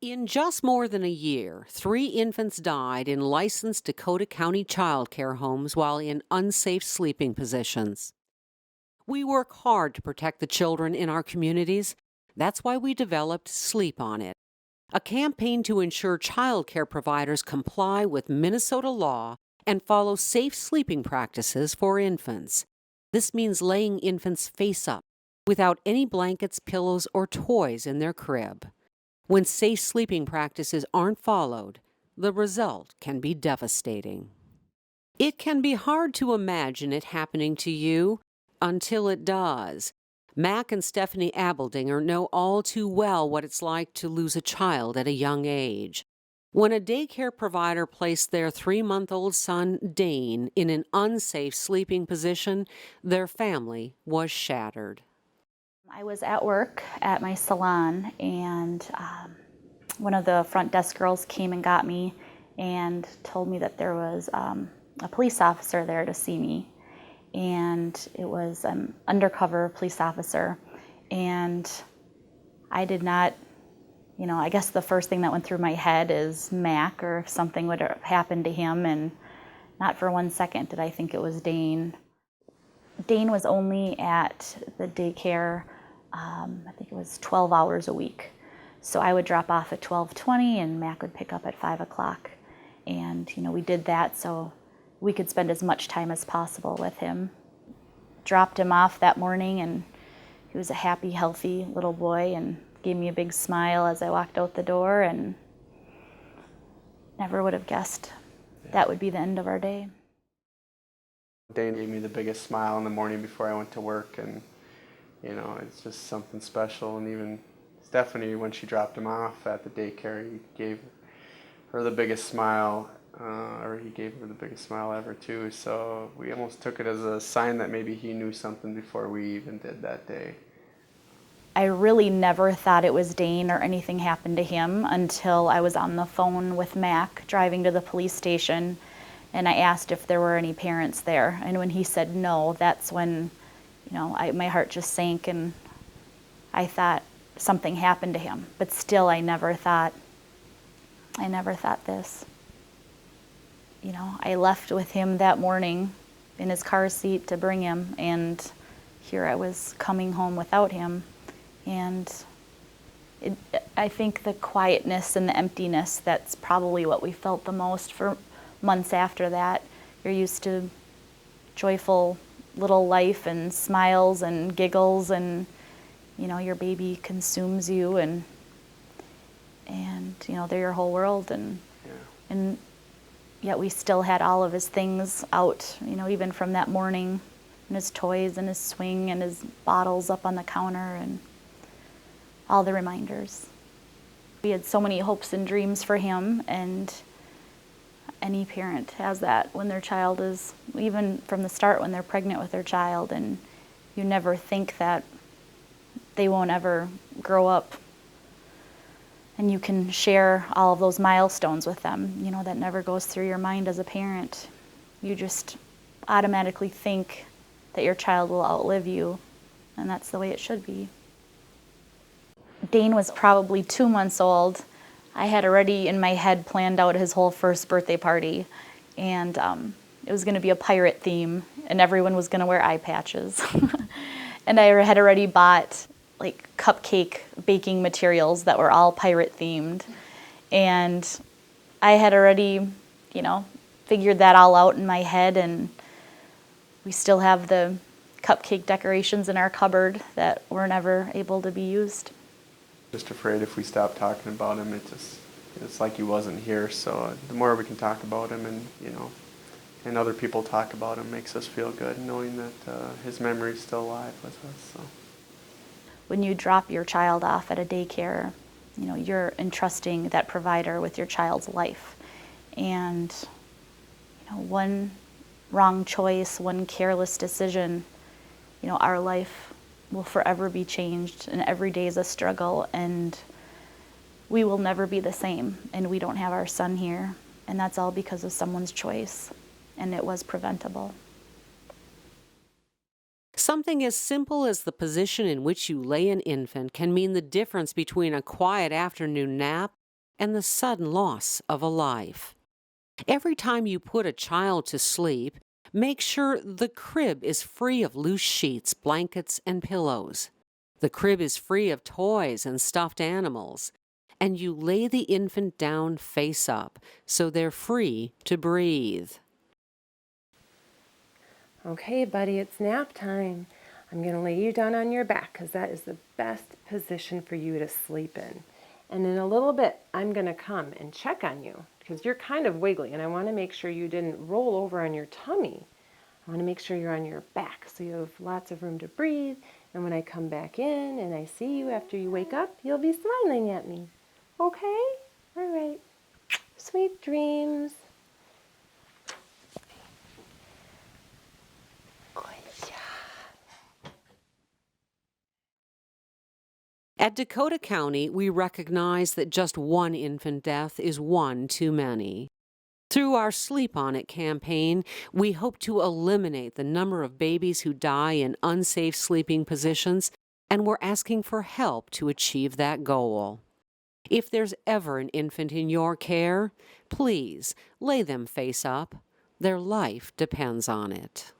In just more than a year, 3 infants died in licensed Dakota County child care homes while in unsafe sleeping positions. We work hard to protect the children in our communities. That's why we developed Sleep On It, a campaign to ensure child care providers comply with Minnesota law and follow safe sleeping practices for infants. This means laying infants face up, without any blankets, pillows, or toys in their crib. When safe sleeping practices aren't followed, the result can be devastating. It can be hard to imagine it happening to you until it does. Mac and Stephanie Abldinger know all too well what it's like to lose a child at a young age. When a daycare provider placed their 3-month-old son, Dane, in an unsafe sleeping position, their family was shattered. I was at work at my salon, and one of the front desk girls came and got me and told me that there was a police officer there to see me. And it was an undercover police officer. And I did not, I guess the first thing that went through my head is Mac, or if something would have happened to him. And not for 1 second did I think it was Dane. Dane was only at the daycare, I think it was 12 hours a week. So I would drop off at 12:20 and Mac would pick up at 5 o'clock. And, we did that so we could spend as much time as possible with him. Dropped him off that morning, and he was a happy, healthy little boy and gave me a big smile as I walked out the door, and never would have guessed that would be the end of our day. Dane gave me the biggest smile in the morning before I went to work, and it's just something special. And even Stephanie, when she dropped him off at the daycare, he gave her the biggest smile, or he gave her the biggest smile ever too. So we almost took it as a sign that maybe he knew something before we even did that day. I really never thought it was Dane or anything happened to him until I was on the phone with Mac driving to the police station, and I asked if there were any parents there. And when he said no, that's when, my heart just sank, and I thought something happened to him. But still, I never thought this. I left with him that morning in his car seat to bring him, and here I was coming home without him. And I think the quietness and the emptiness, that's probably what we felt the most for months after that. You're used to joyful little life and smiles and giggles, and your baby consumes you, and they're your whole world, and yet we still had all of his things out, even from that morning, and his toys and his swing and his bottles up on the counter, and all the reminders. We had so many hopes and dreams for him, and any parent has that when their child is, even from the start when they're pregnant with their child, and you never think that they won't ever grow up and you can share all of those milestones with them. That never goes through your mind as a parent. You just automatically think that your child will outlive you, and that's the way it should be. Dane was probably 2 months old. I had already in my head planned out his whole first birthday party, and it was going to be a pirate theme, and everyone was going to wear eye patches. And I had already bought cupcake baking materials that were all pirate themed, and I had already, figured that all out in my head, and we still have the cupcake decorations in our cupboard that were never able to be used. Just afraid if we stopped talking about him, it's like he wasn't here. So the more we can talk about him, and other people talk about him, makes us feel good, knowing that his memory is still alive with us. So. When you drop your child off at a daycare, you're entrusting that provider with your child's life. And one wrong choice, one careless decision, our life will forever be changed, and every day is a struggle, and we will never be the same, and we don't have our son here, and that's all because of someone's choice, and it was preventable. Something as simple as the position in which you lay an infant can mean the difference between a quiet afternoon nap and the sudden loss of a life. Every time you put a child to sleep, make sure the crib is free of loose sheets, blankets, and pillows. The crib is free of toys and stuffed animals, and you lay the infant down face up so they're free to breathe. Okay, buddy, it's nap time. I'm going to lay you down on your back because that is the best position for you to sleep in. And in a little bit, I'm going to come and check on you because you're kind of wiggly and I want to make sure you didn't roll over on your tummy. I want to make sure you're on your back so you have lots of room to breathe. And when I come back in and I see you after you wake up, you'll be smiling at me. Okay? All right. Sweet dreams. At Dakota County, we recognize that just one infant death is one too many. Through our Sleep On It campaign, we hope to eliminate the number of babies who die in unsafe sleeping positions, and we're asking for help to achieve that goal. If there's ever an infant in your care, please lay them face up. Their life depends on it.